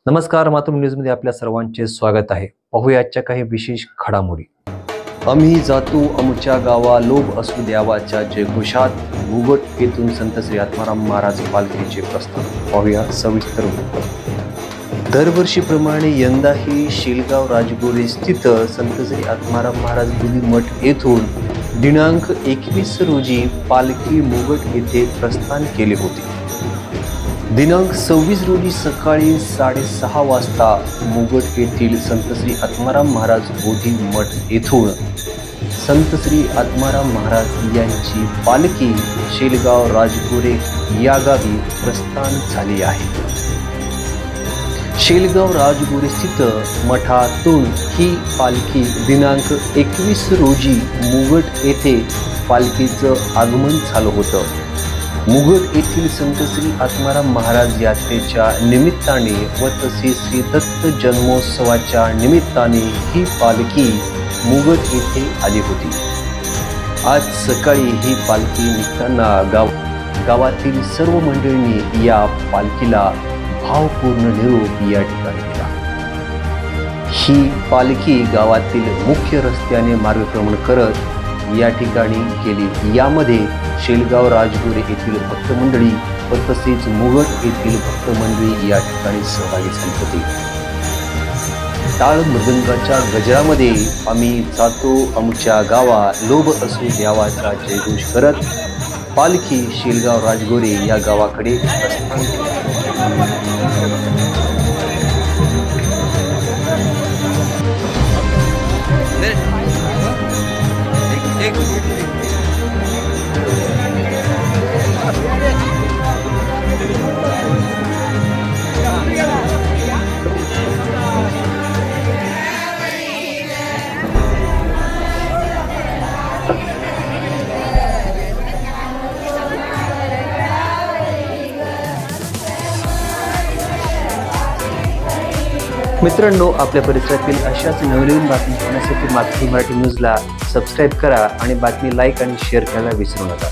नमस्कार, मातृभूमी न्यूजमध्ये आपल्या सर्वांचे स्वागत आहे। पाहूया आजच्या काही विशेष घडामोडी। आम्ही जातो आमच्या गावा, लोभ असू द्यावाच्या जयघोषात मुगट येथून संत श्री आत्माराम महाराज पालखीचे प्रस्थान। पाहूया सविस्तर वृत्तांत। दरवर्षीप्रमाणे यंदाही शेलगाव राजगोरे स्थित संत श्री आत्माराम महाराज बोधी मठ येथून दिनांक 21 रोजी पालखी मुगट येथे प्रस्थान केले होते। दिनांक 26 रोजी सकाळी 6:30 वाजता मुगट येथील संत श्री आत्माराम महाराज बोधी मठ येथून संत श्री आत्माराम महाराज यांची पालखी शेलगाव राजगोरे या गावी प्रस्थान झाली आहे। शेलगाव राजगोरे स्थित मठातून ही पालखी दिनांक 21 रोजी मुगट येथे पालखीचं आगमन झालं होतं। मुगट येथील संत श्री आत्माराम महाराज यात्रेच्या निमित्ताने व तसे श्री दत्त जन्मोत्सवाच्या निमित्ताने ही पालखी मुगट येथे आली होती। आज सकाळी ही पालखी निघताना गावातील सर्व मंडळींनी या पालखीला भावपूर्ण निरोप या ठिकाणी दिला। ही पालखी गावातील मुख्य रस्त्याने मार्गक्रमण करत या ठिकाणी गेली। यामध्ये शेलगाव राजगोरे येथील भक्त मंडळी व तसेच मुगट येथील भक्त मंडळी या ठिकाणी सहभागी झाली होती। टाळ मृदंगाच्या गजरामध्ये आम्ही जातो आमच्या गावा, लोभ असू द्यावाचा जयघोष करत पालखी शेलगाव राजगोरे या गावाकडे प्रस्थान केले। मित्रांनो, आपल्या परिसरातील अशाच नवनवीन बातमी पाहण्यासाठी मातृभूमी मराठी न्यूजला सबस्क्राईब करा आणि बातमी लाईक आणि शेअर करायला विसरू नका।